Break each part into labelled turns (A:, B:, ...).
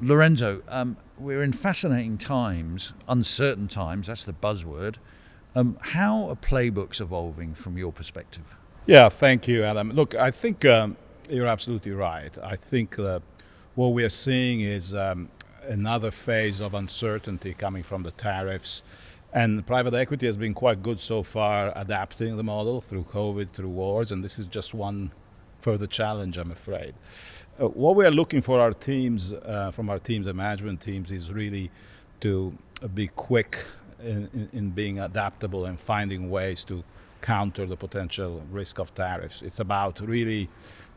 A: Lorenzo, we're in fascinating times, uncertain times, that's the buzzword. How are playbooks evolving from your perspective?
B: Yeah, thank you, Adam. Look, I think you're absolutely right. I think what we are seeing is another phase of uncertainty coming from the tariffs. And private equity has been quite good so far adapting the model through COVID, through wars, and this is just one further challenge, I'm afraid. What we are looking for our teams, from our teams and management teams, is really to be quick in being adaptable and finding ways to counter the potential risk of tariffs. It's about really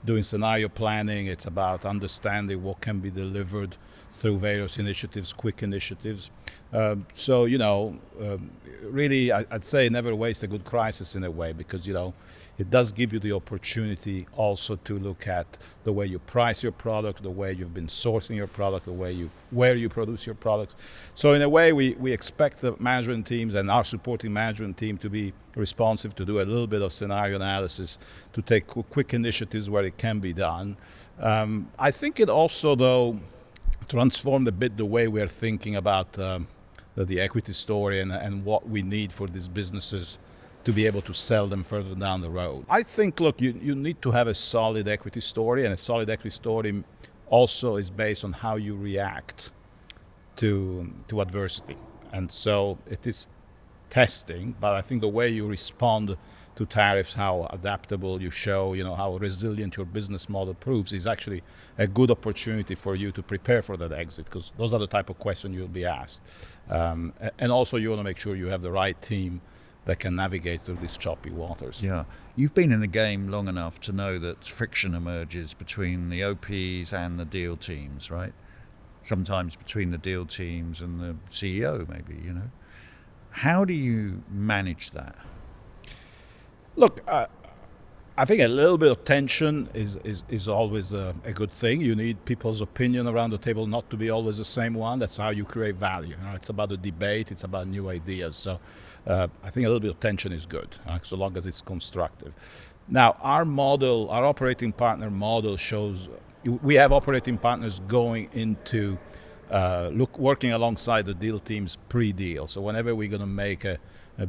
B: doing scenario planning. It's about understanding what can be delivered through various initiatives, quick initiatives. Really, I'd say never waste a good crisis in a way, because, it does give you the opportunity also to look at the way you price your product, the way you've been sourcing your product, where you produce your products. So in a way, we expect the management teams and our supporting management team to be responsive, to do a little bit of scenario analysis, to take quick initiatives where it can be done. I think it also, though, transformed a bit the way we're thinking about the equity story and what we need for these businesses to be able to sell them further down the road. I think, look, you need to have a solid equity story, and a solid equity story also is based on how you react to adversity. And so it is testing, but I think the way you respond to tariffs, how adaptable you show, how resilient your business model proves, is actually a good opportunity for you to prepare for that exit, because those are the type of questions you'll be asked. And also you want to make sure you have the right team that can navigate through these choppy waters.
A: Yeah, you've been in the game long enough to know that friction emerges between the OPs and the deal teams, right? Sometimes between the deal teams and the CEO, maybe, How do you manage that?
B: Look, I think a little bit of tension is always a good thing. You need people's opinion around the table not to be always the same one. That's how you create value. It's about a debate. It's about new ideas. So I think a little bit of tension is good, so long as it's constructive. Now, our operating partner model shows we have operating partners going into working alongside the deal teams pre-deal. So whenever we're going to make a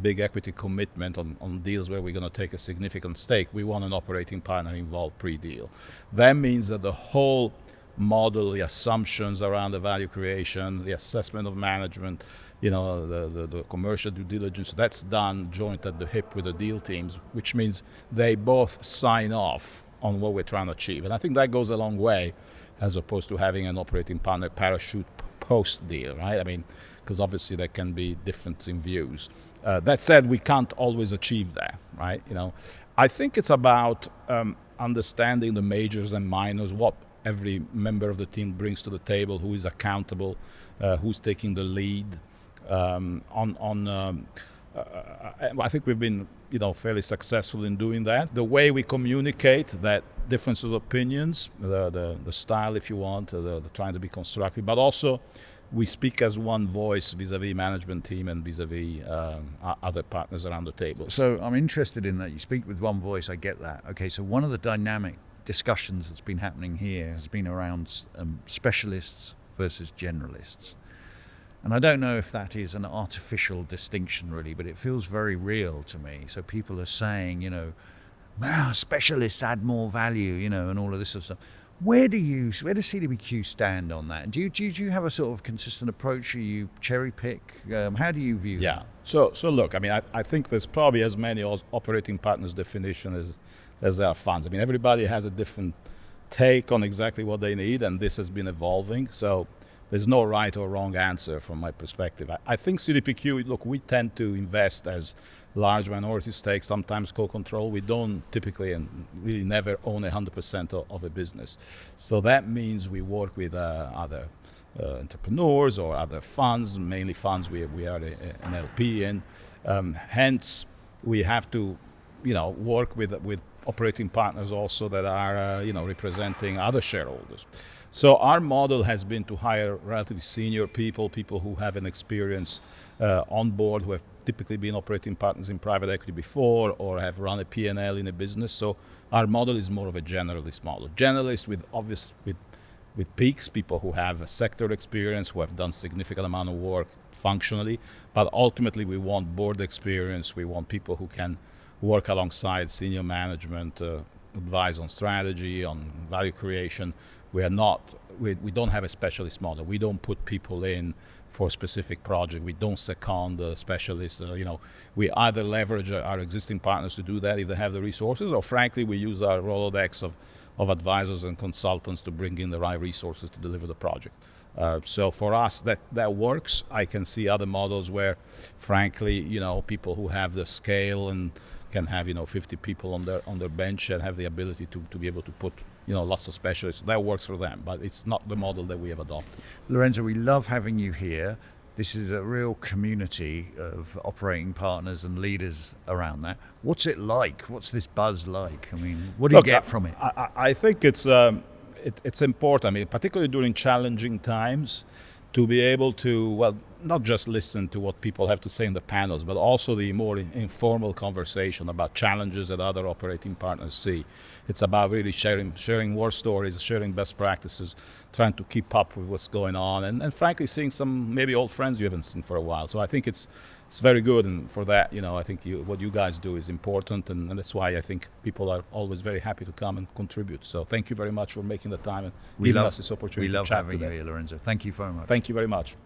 B: big equity commitment on deals where we're going to take a significant stake, we want an operating partner involved pre-deal. That means that the whole model, the assumptions around the value creation, the assessment of management, the commercial due diligence, that's done joint at the hip with the deal teams, which means they both sign off on what we're trying to achieve. And I think that goes a long way, as opposed to having an operating partner parachute post-deal, right? Because obviously there can be difference in views. That said, we can't always achieve that, right? I think it's about understanding the majors and minors, what every member of the team brings to the table, who is accountable, who's taking the lead. I think we've been, fairly successful in doing that. The way we communicate that differences of opinions, the style, if you want, the trying to be constructive, but also we speak as one voice vis-a-vis management team and vis-a-vis other partners around the table.
A: So I'm interested in that. You speak with one voice. I get that. Okay, so one of the dynamic discussions that's been happening here has been around specialists versus generalists. And I don't know if that is an artificial distinction, really, but it feels very real to me. So people are saying, specialists add more value, and all of this sort of stuff. Where does CDPQ stand on that? And do you have a sort of consistent approach? Are you cherry pick? How do you view that?
B: So look, I think there's probably as many operating partners definition as there are funds. Everybody has a different take on exactly what they need, and this has been evolving. So there's no right or wrong answer from my perspective. I think CDPQ, look, we tend to invest as large minority stakes, sometimes co-control. We don't typically and really never own 100% of a business. So that means we work with other entrepreneurs or other funds, mainly funds we are an LP in. Hence, we have to work with operating partners also that are representing other shareholders. So our model has been to hire relatively senior people who have an experience on board, who have typically been operating partners in private equity before or have run a P&L in a business. So our model is more of a generalist model. Generalist with with peaks, people who have a sector experience, who have done significant amount of work functionally, but ultimately we want board experience. We want people who can work alongside senior management, advise on strategy, on value creation. We don't have a specialist model. We don't put people in for a specific project. We don't second the specialists. We either leverage our existing partners to do that if they have the resources, or frankly, we use our Rolodex of advisors and consultants to bring in the right resources to deliver the project. So for us, that works. I can see other models where, frankly, people who have the scale and can have 50 people on their bench and have the ability to be able to put lots of specialists. That works for them, but it's not the model that we have adopted.
A: Lorenzo, we love having you here. This is a real community of operating partners and leaders around that. What's it like? What's this buzz like? I mean, what do you get from it?
B: I think it's important. I mean, particularly during challenging times, to be able to, not just listen to what people have to say in the panels, but also the more informal conversation about challenges that other operating partners see. It's about really sharing war stories, sharing best practices, trying to keep up with what's going on, and frankly, seeing some maybe old friends you haven't seen for a while. So I think it's very good, and for that, I think what you guys do is important, and that's why I think people are always very happy to come and contribute. So thank you very much for making the time and giving us this opportunity to chat today.
A: We love having you here, Lorenzo. Thank you very much.
B: Thank you very much.